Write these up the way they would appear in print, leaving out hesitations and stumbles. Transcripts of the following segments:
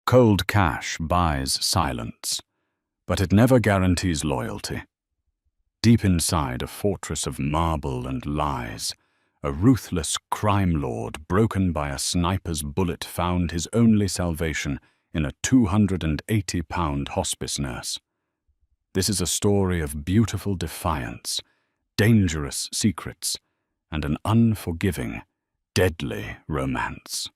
Cold cash buys silence, but it never guarantees loyalty. Deep inside a fortress of marble and lies, a ruthless crime lord broken by a sniper's bullet found his only salvation in a 280-pound hospice nurse. This is a story of beautiful defiance, dangerous secrets, and an unforgiving, deadly romance.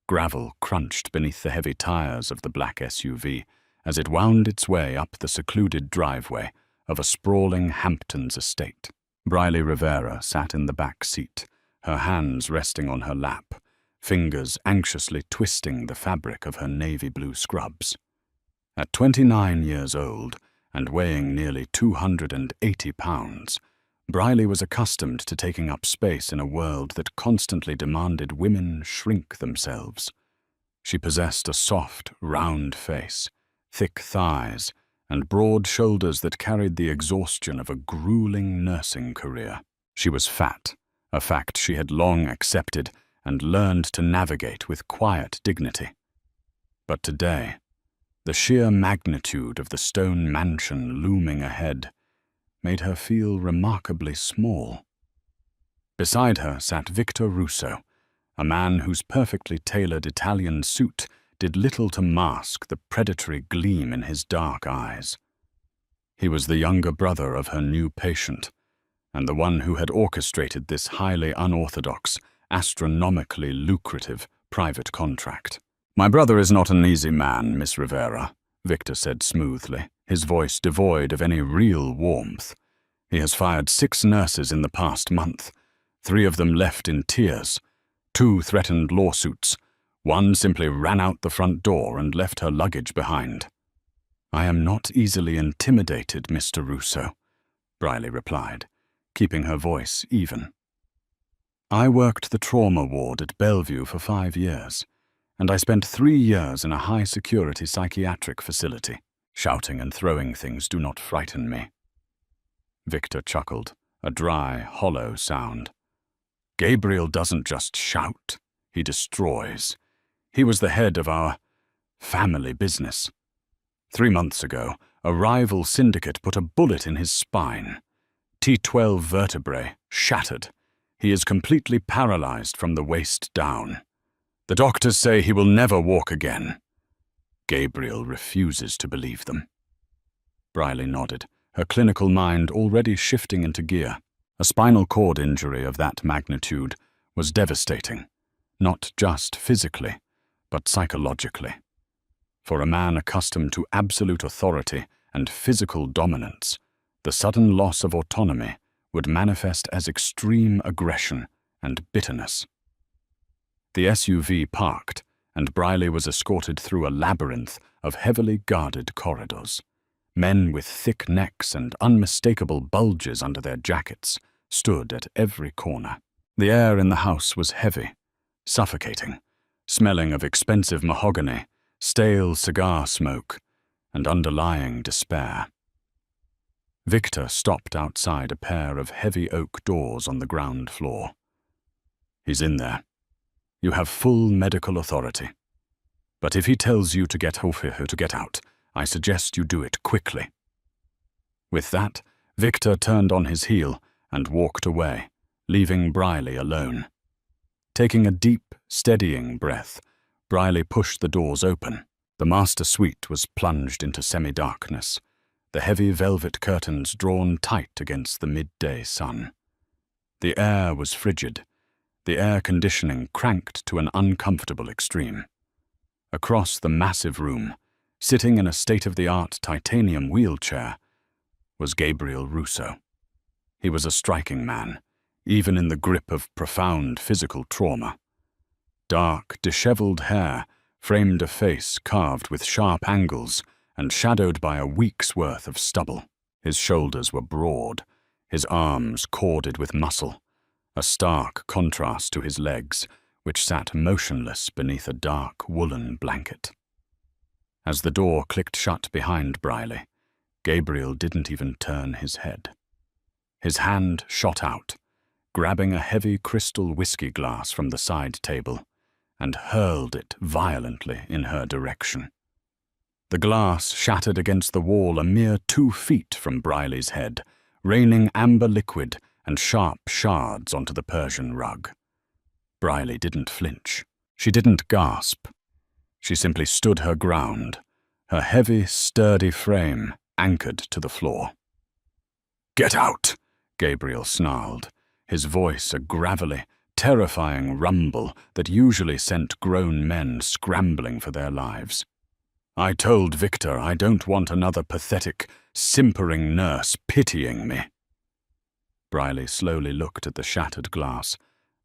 Gravel crunched beneath the heavy tires of the black SUV as it wound its way up the secluded driveway of a sprawling Hamptons estate. Briley Rivera sat in the back seat, her hands resting on her lap, fingers anxiously twisting the fabric of her navy blue scrubs. At 29 years old and weighing nearly 280 pounds, Briley was accustomed to taking up space in a world that constantly demanded women shrink themselves. She possessed a soft, round face, thick thighs, and broad shoulders that carried the exhaustion of a grueling nursing career. She was fat, a fact she had long accepted and learned to navigate with quiet dignity. But today, the sheer magnitude of the stone mansion looming ahead made her feel remarkably small. Beside her sat Victor Russo, a man whose perfectly tailored Italian suit did little to mask the predatory gleam in his dark eyes. He was the younger brother of her new patient, and the one who had orchestrated this highly unorthodox, astronomically lucrative private contract. "My brother is not an easy man, Miss Rivera," Victor said smoothly, his voice devoid of any real warmth. "He has fired 6 nurses in the past month. 3 of them left in tears. 2 threatened lawsuits. 1 simply ran out the front door and left her luggage behind." "I am not easily intimidated, Mr. Russo," Briley replied, keeping her voice even. "I worked the trauma ward at Bellevue for 5 years, and I spent 3 years in a high-security psychiatric facility. Shouting and throwing things do not frighten me." Victor chuckled, a dry, hollow sound. "Gabriel doesn't just shout, he destroys. He was the head of our family business. 3 months ago, a rival syndicate put a bullet in his spine. T12 vertebrae shattered. He is completely paralyzed from the waist down. The doctors say he will never walk again. Gabriel refuses to believe them." Briley nodded, her clinical mind already shifting into gear. A spinal cord injury of that magnitude was devastating, not just physically, but psychologically. For a man accustomed to absolute authority and physical dominance, the sudden loss of autonomy would manifest as extreme aggression and bitterness. The SUV parked, and Briley was escorted through a labyrinth of heavily guarded corridors. Men with thick necks and unmistakable bulges under their jackets stood at every corner. The air in the house was heavy, suffocating, smelling of expensive mahogany, stale cigar smoke, and underlying despair. Victor stopped outside a pair of heavy oak doors on the ground floor. "He's in there. You have full medical authority. But if he tells you to get out, I suggest you do it quickly." With that, Victor turned on his heel and walked away, leaving Briley alone. Taking a deep, steadying breath, Briley pushed the doors open. The master suite was plunged into semi-darkness, the heavy velvet curtains drawn tight against the midday sun. The air was frigid, the air conditioning cranked to an uncomfortable extreme. Across the massive room, sitting in a state-of-the-art titanium wheelchair, was Gabriel Russo. He was a striking man, even in the grip of profound physical trauma. Dark, disheveled hair framed a face carved with sharp angles and shadowed by a week's worth of stubble. His shoulders were broad, his arms corded with muscle, a stark contrast to his legs, which sat motionless beneath a dark woolen blanket. As the door clicked shut behind Briley, Gabriel didn't even turn his head. His hand shot out, grabbing a heavy crystal whiskey glass from the side table, and hurled it violently in her direction. The glass shattered against the wall a mere 2 feet from Briley's head, raining amber liquid and sharp shards onto the Persian rug. Briley didn't flinch. She didn't gasp. She simply stood her ground, her heavy, sturdy frame anchored to the floor. "Get out!" Gabriel snarled, his voice a gravelly, terrifying rumble that usually sent grown men scrambling for their lives. "I told Victor I don't want another pathetic, simpering nurse pitying me." Briley slowly looked at the shattered glass,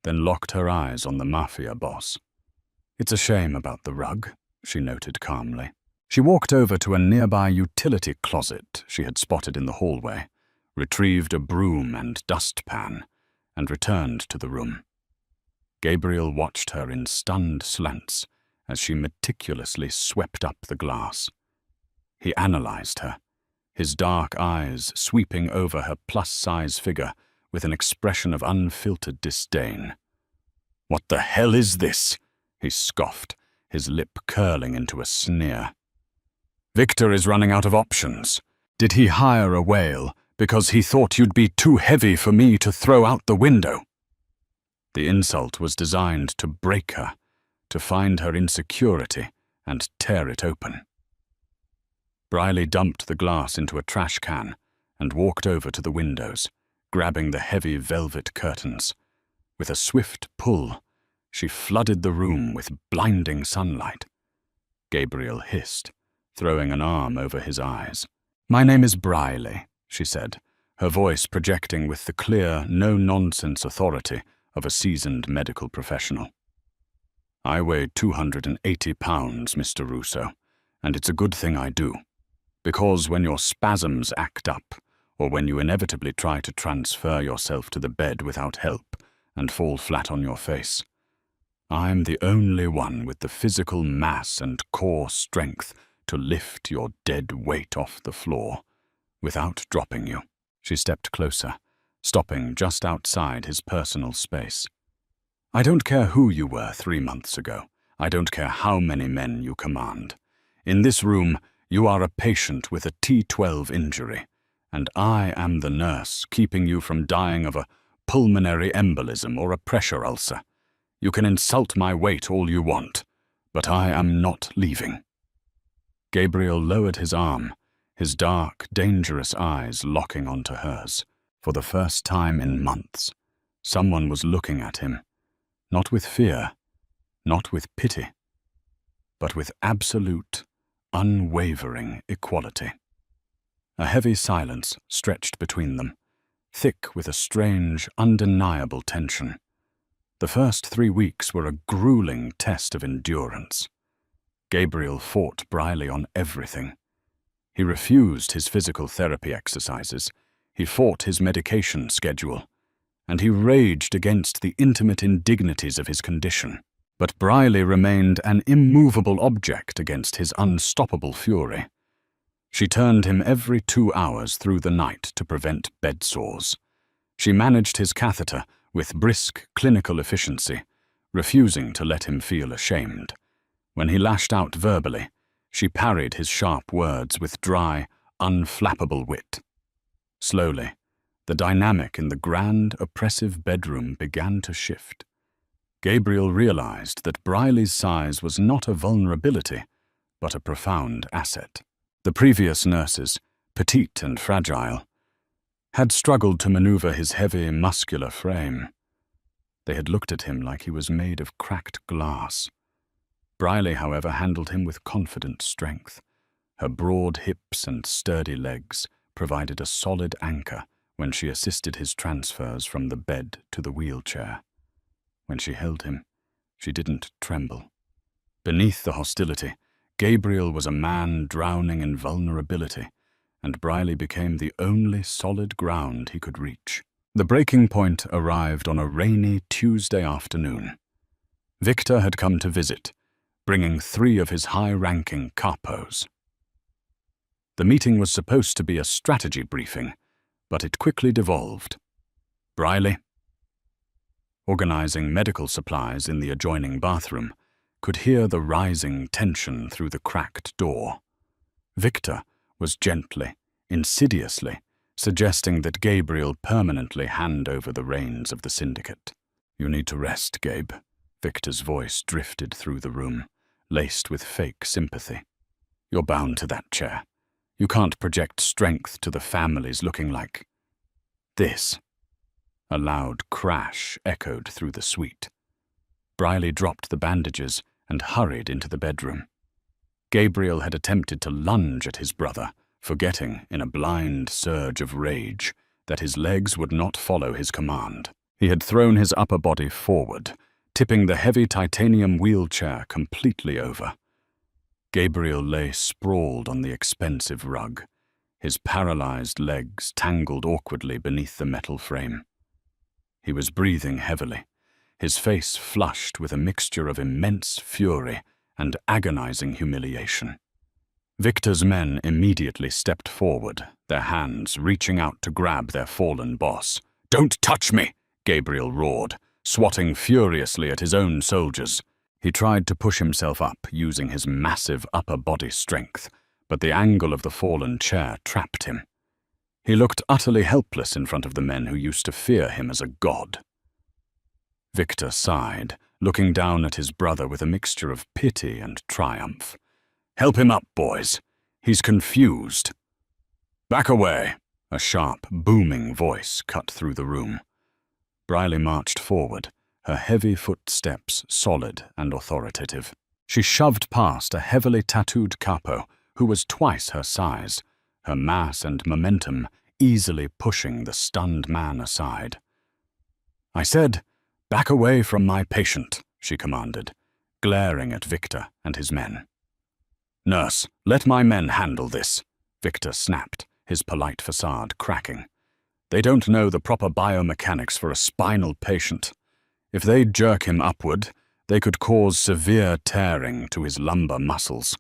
then locked her eyes on the Mafia Boss. "It's a shame about the rug," she noted calmly. She walked over to a nearby utility closet she had spotted in the hallway, retrieved a broom and dustpan, and returned to the room. Gabriel watched her in stunned slants as she meticulously swept up the glass. He analyzed her, his dark eyes sweeping over her plus-size figure with an expression of unfiltered disdain. "What the hell is this?" he scoffed, his lip curling into a sneer. "Victor is running out of options. Did he hire a whale because he thought you'd be too heavy for me to throw out the window?" The insult was designed to break her, to find her insecurity and tear it open. Briley dumped the glass into a trash can and walked over to the windows, grabbing the heavy velvet curtains. With a swift pull, she flooded the room with blinding sunlight. Gabriel hissed, throwing an arm over his eyes. "My name is Briley," she said, her voice projecting with the clear, no-nonsense authority of a seasoned medical professional. "I weigh 280 pounds, Mr. Russo, and it's a good thing I do. Because when your spasms act up, or when you inevitably try to transfer yourself to the bed without help and fall flat on your face, I'm the only one with the physical mass and core strength to lift your dead weight off the floor without dropping you." She stepped closer, stopping just outside his personal space. "I don't care who you were 3 months ago. I don't care how many men you command. In this room, you are a patient with a T12 injury, and I am the nurse keeping you from dying of a pulmonary embolism or a pressure ulcer. You can insult my weight all you want, but I am not leaving." Gabriel lowered his arm, his dark, dangerous eyes locking onto hers. For the first time in months, someone was looking at him, not with fear, not with pity, but with absolute, unwavering equality. A heavy silence stretched between them, thick with a strange, undeniable tension. The first 3 weeks were a grueling test of endurance. Gabriel fought Briley on everything. He refused his physical therapy exercises, he fought his medication schedule, and he raged against the intimate indignities of his condition. But Briley remained an immovable object against his unstoppable fury. She turned him every 2 hours through the night to prevent bed sores. She managed his catheter with brisk clinical efficiency, refusing to let him feel ashamed. When he lashed out verbally, she parried his sharp words with dry, unflappable wit. Slowly, the dynamic in the grand, oppressive bedroom began to shift. Gabriel realized that Briley's size was not a vulnerability, but a profound asset. The previous nurses, petite and fragile, had struggled to maneuver his heavy, muscular frame. They had looked at him like he was made of cracked glass. Briley, however, handled him with confident strength. Her broad hips and sturdy legs provided a solid anchor when she assisted his transfers from the bed to the wheelchair. When she held him, she didn't tremble. Beneath the hostility, Gabriel was a man drowning in vulnerability, and Briley became the only solid ground he could reach. The breaking point arrived on a rainy Tuesday afternoon. Victor had come to visit, bringing 3 of his high-ranking capos. The meeting was supposed to be a strategy briefing, but it quickly devolved. Briley, organizing medical supplies in the adjoining bathroom, could hear the rising tension through the cracked door. Victor was gently, insidiously, suggesting that Gabriel permanently hand over the reins of the syndicate. "You need to rest, Gabe." Victor's voice drifted through the room, laced with fake sympathy. "You're bound to that chair. You can't project strength to the families looking like this." A loud crash echoed through the suite. Briley dropped the bandages and hurried into the bedroom. Gabriel had attempted to lunge at his brother, forgetting, in a blind surge of rage, that his legs would not follow his command. He had thrown his upper body forward, tipping the heavy titanium wheelchair completely over. Gabriel lay sprawled on the expensive rug, his paralyzed legs tangled awkwardly beneath the metal frame. He was breathing heavily, his face flushed with a mixture of immense fury and agonizing humiliation. Victor's men immediately stepped forward, their hands reaching out to grab their fallen boss. "Don't touch me!" Gabriel roared, swatting furiously at his own soldiers. He tried to push himself up using his massive upper body strength, but the angle of the fallen chair trapped him. He looked utterly helpless in front of the men who used to fear him as a god. Victor sighed, looking down at his brother with a mixture of pity and triumph. "Help him up, boys. He's confused." "Back away!" A sharp, booming voice cut through the room. Briley marched forward, her heavy footsteps solid and authoritative. She shoved past a heavily tattooed capo who was twice her size, her mass and momentum easily pushing the stunned man aside. "I said, back away from my patient," she commanded, glaring at Victor and his men. "Nurse, let my men handle this," Victor snapped, his polite facade cracking. "They don't know the proper biomechanics for a spinal patient. If they jerk him upward, they could cause severe tearing to his lumbar muscles."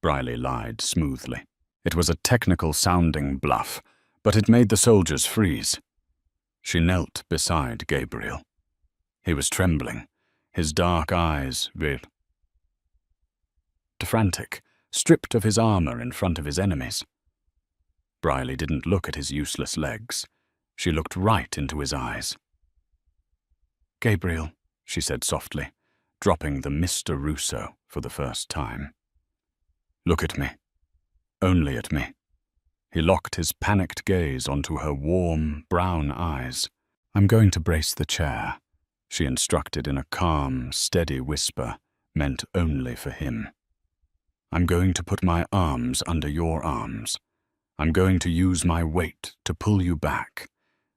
Briley lied smoothly. It was a technical-sounding bluff, but it made the soldiers freeze. She knelt beside Gabriel. He was trembling, his dark eyes frantic, stripped of his armor in front of his enemies. Briley didn't look at his useless legs. She looked right into his eyes. "Gabriel," she said softly, dropping the Mr. Russo for the first time. "Look at me. Only at me." He locked his panicked gaze onto her warm, brown eyes. "I'm going to brace the chair," she instructed in a calm, steady whisper meant only for him. "I'm going to put my arms under your arms. I'm going to use my weight to pull you back,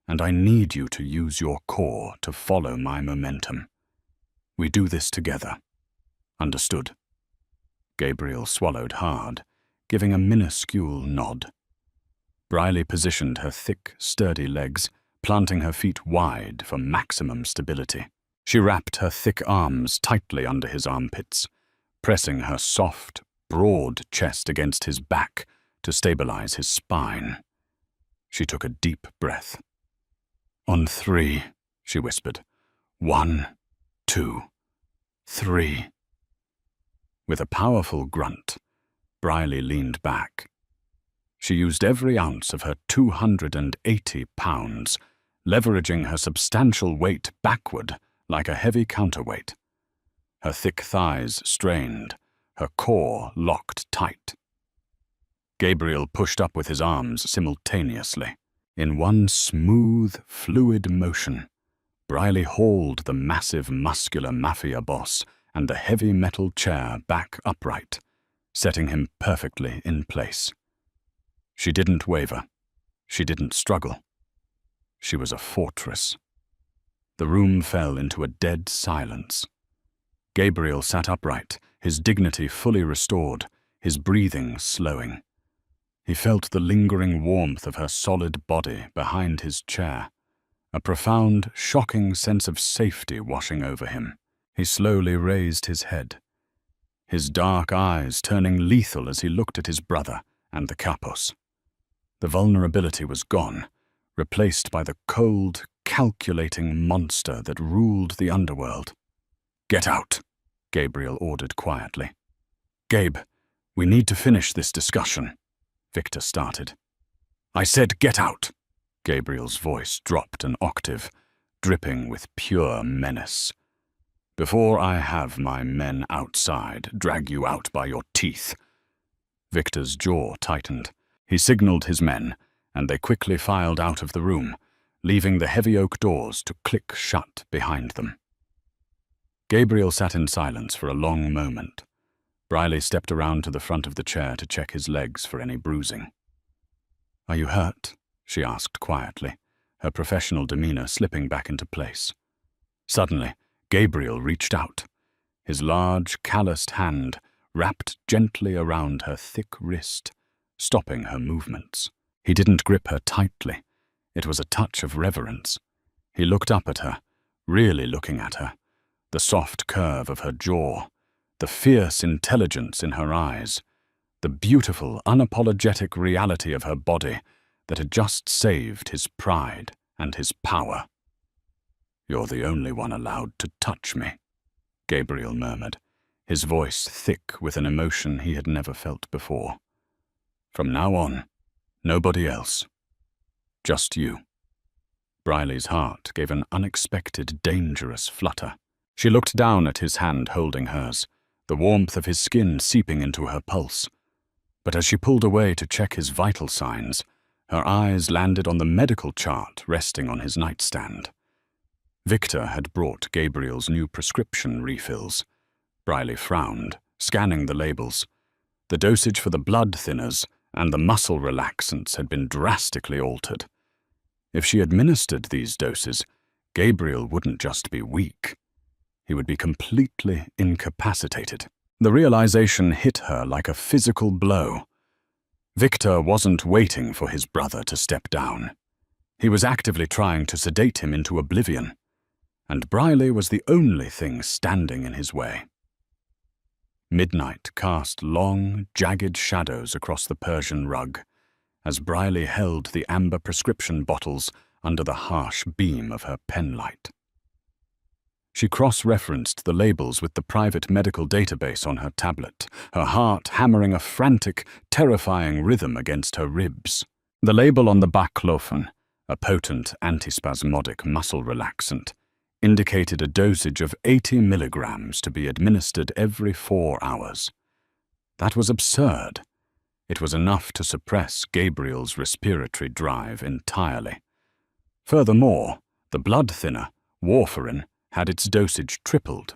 and I need you to use your core to follow my momentum. We do this together. Understood?" Gabriel swallowed hard, giving a minuscule nod. Briley positioned her thick, sturdy legs, planting her feet wide for maximum stability. She wrapped her thick arms tightly under his armpits, pressing her soft, broad chest against his back to stabilize his spine. She took a deep breath. "On 3, she whispered. 1, 2, 3. With a powerful grunt, Briley leaned back. She used every ounce of her 280 pounds, leveraging her substantial weight backward like a heavy counterweight. Her thick thighs strained, her core locked tight. Gabriel pushed up with his arms simultaneously. In one smooth, fluid motion, Briley hauled the massive, muscular Mafia Boss and the heavy metal chair back upright, setting him perfectly in place. She didn't waver. She didn't struggle. She was a fortress. The room fell into a dead silence. Gabriel sat upright, his dignity fully restored, his breathing slowing. He felt the lingering warmth of her solid body behind his chair, a profound, shocking sense of safety washing over him. He slowly raised his head, his dark eyes turning lethal as he looked at his brother and the capos. The vulnerability was gone, replaced by the cold, calculating monster that ruled the underworld. "Get out," Gabriel ordered quietly. "Gabe, we need to finish this discussion," Victor started. "I said get out!" Gabriel's voice dropped an octave, dripping with pure menace. "Before I have my men outside drag you out by your teeth." Victor's jaw tightened. He signaled his men, and they quickly filed out of the room, leaving the heavy oak doors to click shut behind them. Gabriel sat in silence for a long moment. Briley stepped around to the front of the chair to check his legs for any bruising. "Are you hurt?" she asked quietly, her professional demeanor slipping back into place. Suddenly, Gabriel reached out. His large, calloused hand wrapped gently around her thick wrist, stopping her movements. He didn't grip her tightly. It was a touch of reverence. He looked up at her, really looking at her, the soft curve of her jaw, the fierce intelligence in her eyes, the beautiful, unapologetic reality of her body that had just saved his pride and his power. "You're the only one allowed to touch me," Gabriel murmured, his voice thick with an emotion he had never felt before. "From now on, nobody else. Just you." Briley's heart gave an unexpected, dangerous flutter. She looked down at his hand holding hers, the warmth of his skin seeping into her pulse. But as she pulled away to check his vital signs, her eyes landed on the medical chart resting on his nightstand. Victor had brought Gabriel's new prescription refills. Briley frowned, scanning the labels. The dosage for the blood thinners and the muscle relaxants had been drastically altered. If she administered these doses, Gabriel wouldn't just be weak. He would be completely incapacitated. The realization hit her like a physical blow. Victor wasn't waiting for his brother to step down. He was actively trying to sedate him into oblivion, and Briley was the only thing standing in his way. Midnight cast long, jagged shadows across the Persian rug as Briley held the amber prescription bottles under the harsh beam of her penlight. She cross-referenced the labels with the private medical database on her tablet, her heart hammering a frantic, terrifying rhythm against her ribs. The label on the baclofen, a potent antispasmodic muscle relaxant, indicated a dosage of 80 milligrams to be administered every 4 hours. That was absurd. It was enough to suppress Gabriel's respiratory drive entirely. Furthermore, the blood thinner, warfarin, had its dosage tripled.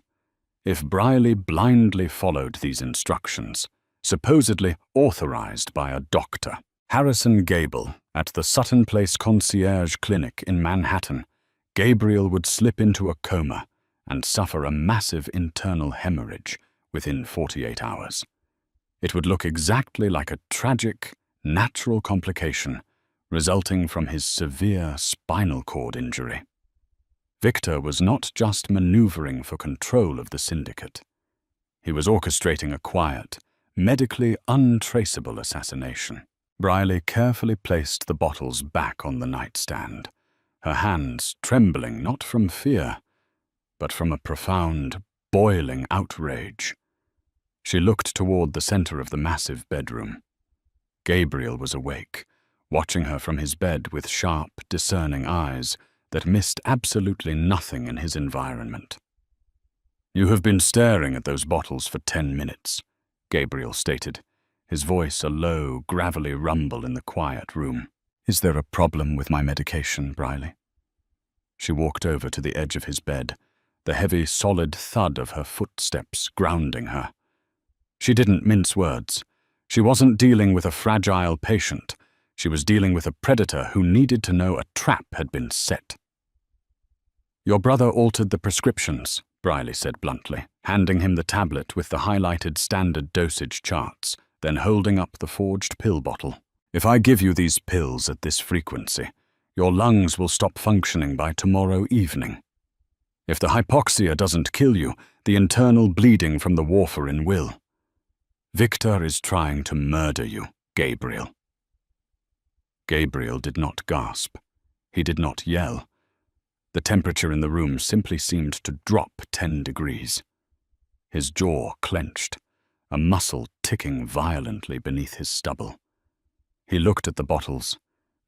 If Briley blindly followed these instructions, supposedly authorized by a doctor, Harrison Gable, at the Sutton Place Concierge Clinic in Manhattan, Gabriel would slip into a coma and suffer a massive internal hemorrhage within 48 hours. It would look exactly like a tragic, natural complication resulting from his severe spinal cord injury. Victor was not just maneuvering for control of the syndicate. He was orchestrating a quiet, medically untraceable assassination. Briley carefully placed the bottles back on the nightstand, her hands trembling not from fear, but from a profound, boiling outrage. She looked toward the center of the massive bedroom. Gabriel was awake, watching her from his bed with sharp, discerning eyes that missed absolutely nothing in his environment. "You have been staring at those bottles for 10 minutes, Gabriel stated, his voice a low, gravelly rumble in the quiet room. "Is there a problem with my medication, Briley?" She walked over to the edge of his bed, the heavy, solid thud of her footsteps grounding her. She didn't mince words. She wasn't dealing with a fragile patient. She was dealing with a predator who needed to know a trap had been set. "Your brother altered the prescriptions," Briley said bluntly, handing him the tablet with the highlighted standard dosage charts, then holding up the forged pill bottle. "If I give you these pills at this frequency, your lungs will stop functioning by tomorrow evening. If the hypoxia doesn't kill you, the internal bleeding from the warfarin will. Victor is trying to murder you, Gabriel." Gabriel did not gasp. He did not yell. The temperature in the room simply seemed to drop 10 degrees. his jaw clenched, a muscle ticking violently beneath his stubble. He looked at the bottles,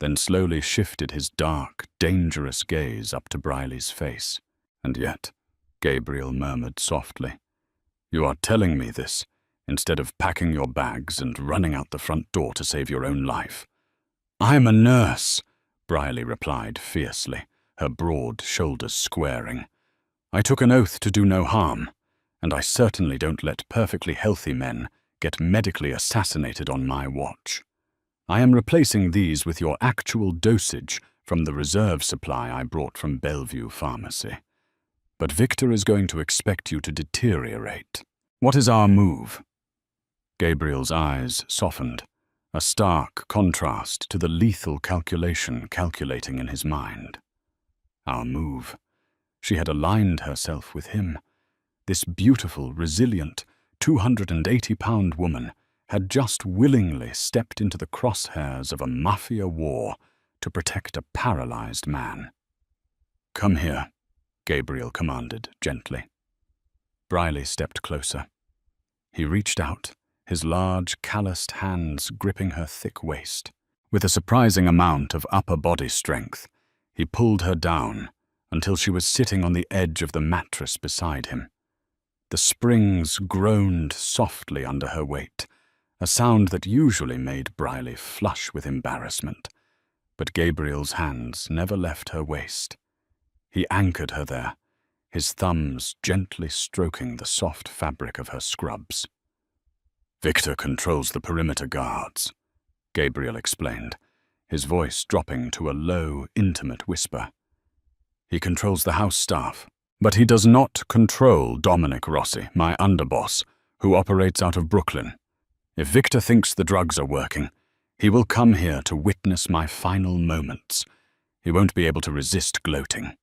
then slowly shifted his dark, dangerous gaze up to Briley's face. "And yet," Gabriel murmured softly, "you are telling me this instead of packing your bags and running out the front door to save your own life." "I'm a nurse," Briley replied fiercely, her broad shoulders squaring. "I took an oath to do no harm, and I certainly don't let perfectly healthy men get medically assassinated on my watch. I am replacing these with your actual dosage from the reserve supply I brought from Bellevue Pharmacy. But Victor is going to expect you to deteriorate. What is our move?" Gabriel's eyes softened, a stark contrast to the lethal calculation calculating in his mind. Our move. She had aligned herself with him. This beautiful, resilient, 280-pound woman had just willingly stepped into the crosshairs of a mafia war to protect a paralyzed man. "Come here," Gabriel commanded gently. Briley stepped closer. He reached out, his large, calloused hands gripping her thick waist. With a surprising amount of upper body strength, he pulled her down until she was sitting on the edge of the mattress beside him. The springs groaned softly under her weight, a sound that usually made Briley flush with embarrassment. But Gabriel's hands never left her waist. He anchored her there, his thumbs gently stroking the soft fabric of her scrubs. "Victor controls the perimeter guards," Gabriel explained, his voice dropping to a low, intimate whisper. "He controls the house staff, but he does not control Dominic Rossi, my underboss, who operates out of Brooklyn. If Victor thinks the drugs are working, he will come here to witness my final moments. He won't be able to resist gloating.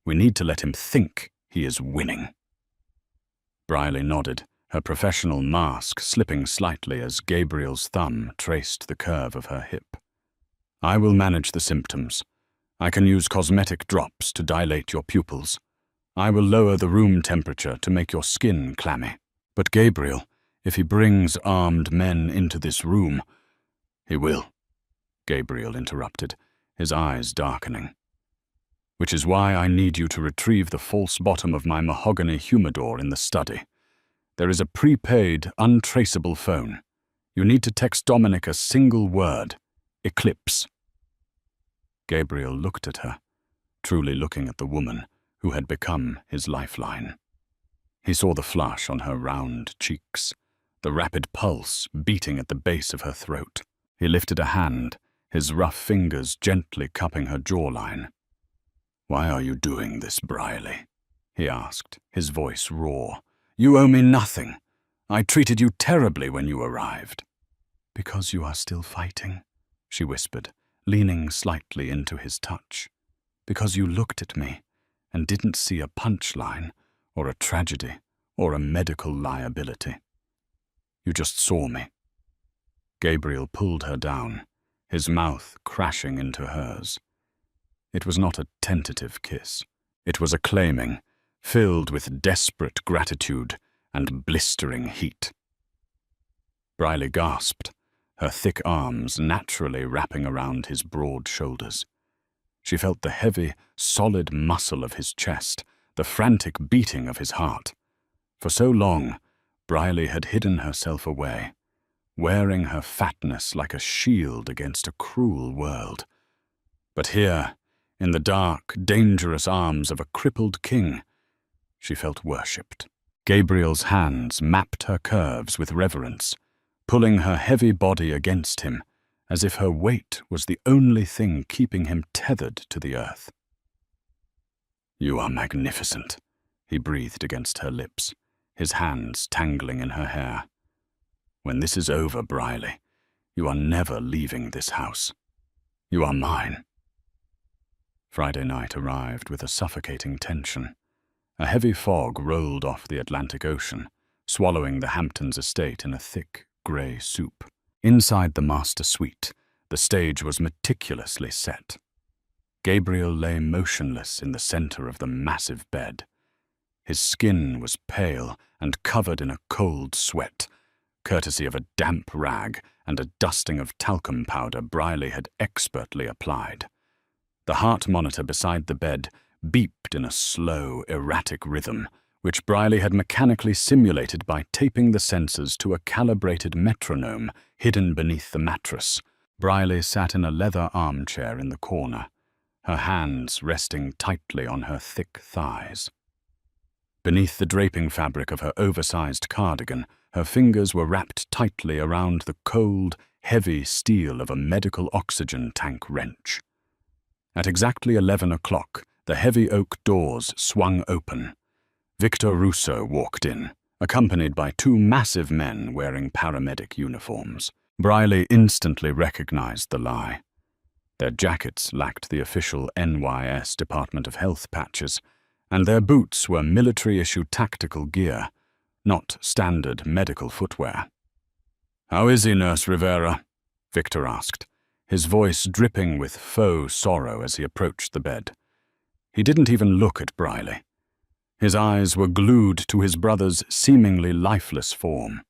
We need to let him think he is winning." Briley nodded, her professional mask slipping slightly as Gabriel's thumb traced the curve of her hip. "I will manage the symptoms. I can use cosmetic drops to dilate your pupils. I will lower the room temperature to make your skin clammy. But Gabriel, if he brings armed men into this room—" "He will," Gabriel interrupted, his eyes darkening. "Which is why I need you to retrieve the false bottom of my mahogany humidor in the study. There is a prepaid, untraceable phone. You need to text Dominic a single word: Eclipse." Gabriel looked at her, truly looking at the woman who had become his lifeline. He saw the flush on her round cheeks, the rapid pulse beating at the base of her throat. He lifted a hand, his rough fingers gently cupping her jawline. "Why are you doing this, Briley?" he asked, his voice raw. "You owe me nothing. I treated you terribly when you arrived." "Because you are still fighting," she whispered, leaning slightly into his touch. "Because you looked at me and didn't see a punchline or a tragedy or a medical liability. You just saw me." Gabriel pulled her down, his mouth crashing into hers. It was not a tentative kiss. It was a claiming, filled with desperate gratitude and blistering heat. Briley gasped, her thick arms naturally wrapping around his broad shoulders. She felt the heavy, solid muscle of his chest, the frantic beating of his heart. For so long, Briley had hidden herself away, wearing her fatness like a shield against a cruel world. But here, in the dark, dangerous arms of a crippled king, she felt worshipped. Gabriel's hands mapped her curves with reverence, pulling her heavy body against him, as if her weight was the only thing keeping him tethered to the earth. "You are magnificent," he breathed against her lips, his hands tangling in her hair. "When this is over, Briley, you are never leaving this house. You are mine." Friday night arrived with a suffocating tension. A heavy fog rolled off the Atlantic Ocean, swallowing the Hamptons estate in a thick, grey soup. Inside the master suite, the stage was meticulously set. Gabriel lay motionless in the center of the massive bed. His skin was pale and covered in a cold sweat, courtesy of a damp rag and a dusting of talcum powder Briley had expertly applied. The heart monitor beside the bed beeped in a slow, erratic rhythm, which Briley had mechanically simulated by taping the sensors to a calibrated metronome hidden beneath the mattress. Briley sat in a leather armchair in the corner, her hands resting tightly on her thick thighs. Beneath the draping fabric of her oversized cardigan, her fingers were wrapped tightly around the cold, heavy steel of a medical oxygen tank wrench. At exactly 11 o'clock, the heavy oak doors swung open. Victor Russo walked in, accompanied by two massive men wearing paramedic uniforms. Briley instantly recognized the lie. Their jackets lacked the official NYS Department of Health patches, and their boots were military-issue tactical gear, not standard medical footwear. "How is he, Nurse Rivera?" Victor asked, his voice dripping with faux sorrow as he approached the bed. He didn't even look at Briley. His eyes were glued to his brother's seemingly lifeless form.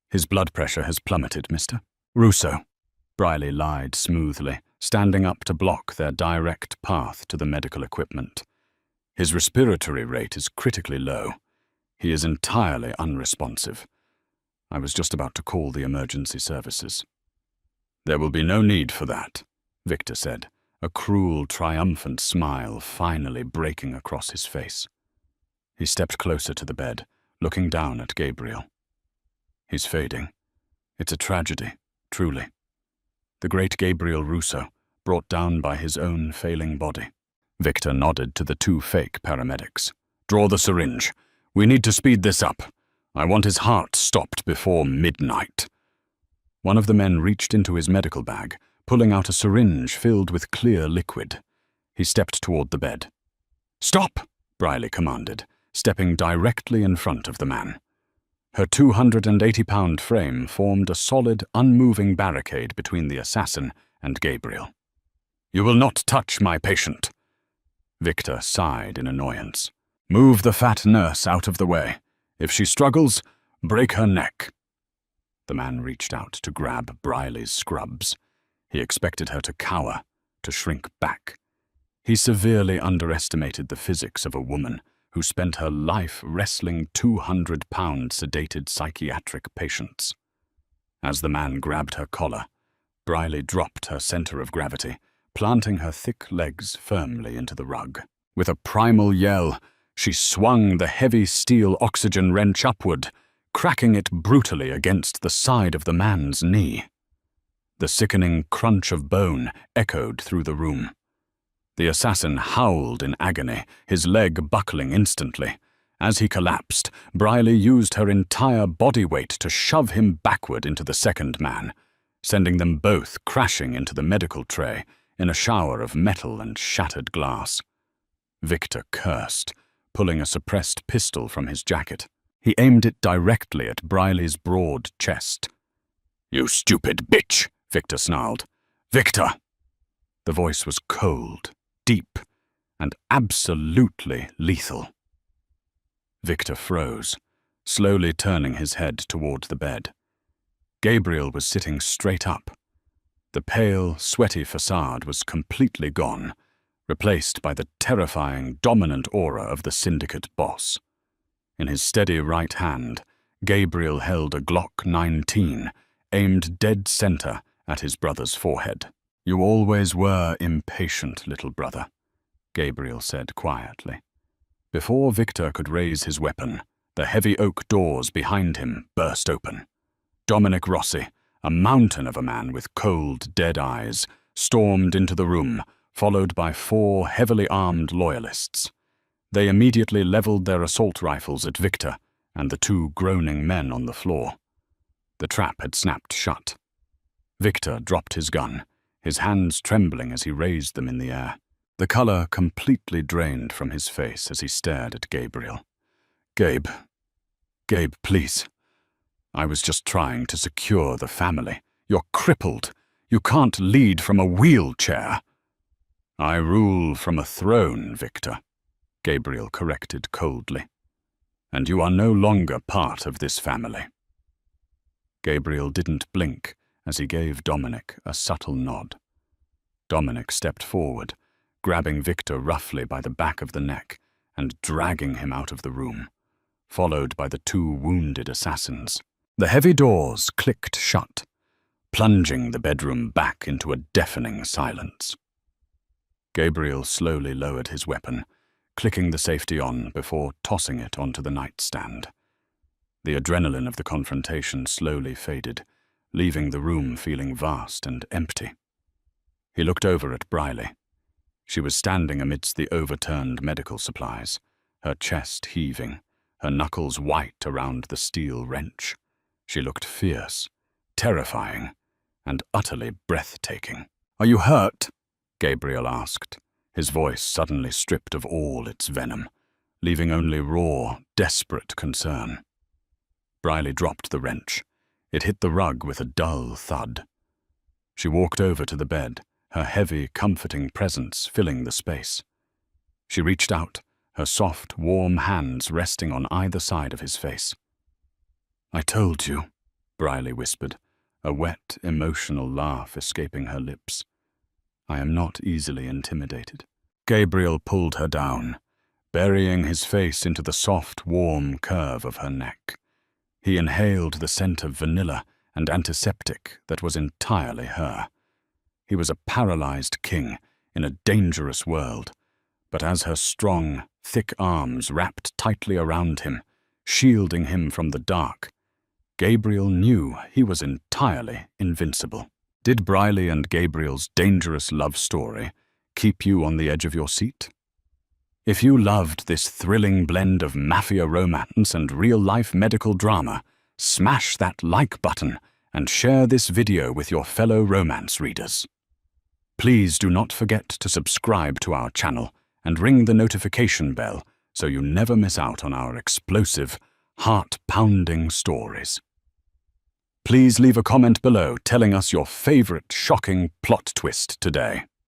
"His blood pressure has plummeted, Mr. Russo," Briley lied smoothly, standing up to block their direct path to the medical equipment. "His respiratory rate is critically low. He is entirely unresponsive. I was just about to call the emergency services." "There will be no need for that," Victor said, a cruel, triumphant smile finally breaking across his face. He stepped closer to the bed, looking down at Gabriel. "He's fading. It's a tragedy, truly. The great Gabriel Russo, brought down by his own failing body." Victor nodded to the two fake paramedics. "Draw the syringe. We need to speed this up. I want his heart stopped before midnight." One of the men reached into his medical bag, pulling out a syringe filled with clear liquid. He stepped toward the bed. "Stop!" Briley commanded, stepping directly in front of the man. Her 280-pound frame formed a solid, unmoving barricade between the assassin and Gabriel. "You will not touch my patient." Victor sighed in annoyance. "Move the fat nurse out of the way. If she struggles, break her neck." The man reached out to grab Briley's scrubs. He expected her to cower, to shrink back. He severely underestimated the physics of a woman who spent her life wrestling 200-pound sedated psychiatric patients. As the man grabbed her collar, Briley dropped her center of gravity, planting her thick legs firmly into the rug. With a primal yell, she swung the heavy steel oxygen wrench upward, cracking it brutally against the side of the man's knee. The sickening crunch of bone echoed through the room. The assassin howled in agony, his leg buckling instantly. As he collapsed, Briley used her entire body weight to shove him backward into the second man, sending them both crashing into the medical tray in a shower of metal and shattered glass. Victor cursed, pulling a suppressed pistol from his jacket. He aimed it directly at Briley's broad chest. "You stupid bitch!" Victor snarled. "Victor!" The voice was cold, deep, and absolutely lethal. Victor froze, slowly turning his head toward the bed. Gabriel was sitting straight up. The pale, sweaty facade was completely gone, replaced by the terrifying, dominant aura of the syndicate boss. In his steady right hand, Gabriel held a Glock 19, aimed dead center at his brother's forehead. "You always were impatient, little brother," Gabriel said quietly. Before Victor could raise his weapon, the heavy oak doors behind him burst open. Dominic Rossi, a mountain of a man with cold, dead eyes, stormed into the room, followed by 4 heavily armed loyalists. They immediately leveled their assault rifles at Victor and the 2 groaning men on the floor. The trap had snapped shut. Victor dropped his gun, his hands trembling as he raised them in the air. The color completely drained from his face as he stared at Gabriel. Gabe, please. I was just trying to secure the family. You're crippled. You can't lead from a wheelchair." "I rule from a throne, Victor," Gabriel corrected coldly. And you are no longer part of this family. Gabriel didn't blink as he gave Dominic a subtle nod. Dominic stepped forward, grabbing Victor roughly by the back of the neck and dragging him out of the room, followed by the two wounded assassins. The heavy doors clicked shut, plunging the bedroom back into a deafening silence. Gabriel slowly lowered his weapon, clicking the safety on before tossing it onto the nightstand. The adrenaline of the confrontation slowly faded, leaving the room feeling vast and empty. He looked over at Briley. She was standing amidst the overturned medical supplies, her chest heaving, her knuckles white around the steel wrench. She looked fierce, terrifying, and utterly breathtaking. "Are you hurt?" Gabriel asked, his voice suddenly stripped of all its venom, leaving only raw, desperate concern. Briley dropped the wrench. It hit the rug with a dull thud. She walked over to the bed, her heavy, comforting presence filling the space. She reached out, her soft, warm hands resting on either side of his face. "I told you," Briley whispered, a wet, emotional laugh escaping her lips. "I am not easily intimidated." Gabriel pulled her down, burying his face into the soft, warm curve of her neck. He inhaled the scent of vanilla and antiseptic that was entirely her. He was a paralyzed king in a dangerous world, but as her strong, thick arms wrapped tightly around him, shielding him from the dark, Gabriel knew he was entirely invincible. Did Briley and Gabriel's dangerous love story keep you on the edge of your seat? If you loved this thrilling blend of mafia romance and real-life medical drama, smash that like button and share this video with your fellow romance readers. Please do not forget to subscribe to our channel and ring the notification bell so you never miss out on our explosive, heart-pounding stories. Please leave a comment below telling us your favorite shocking plot twist today.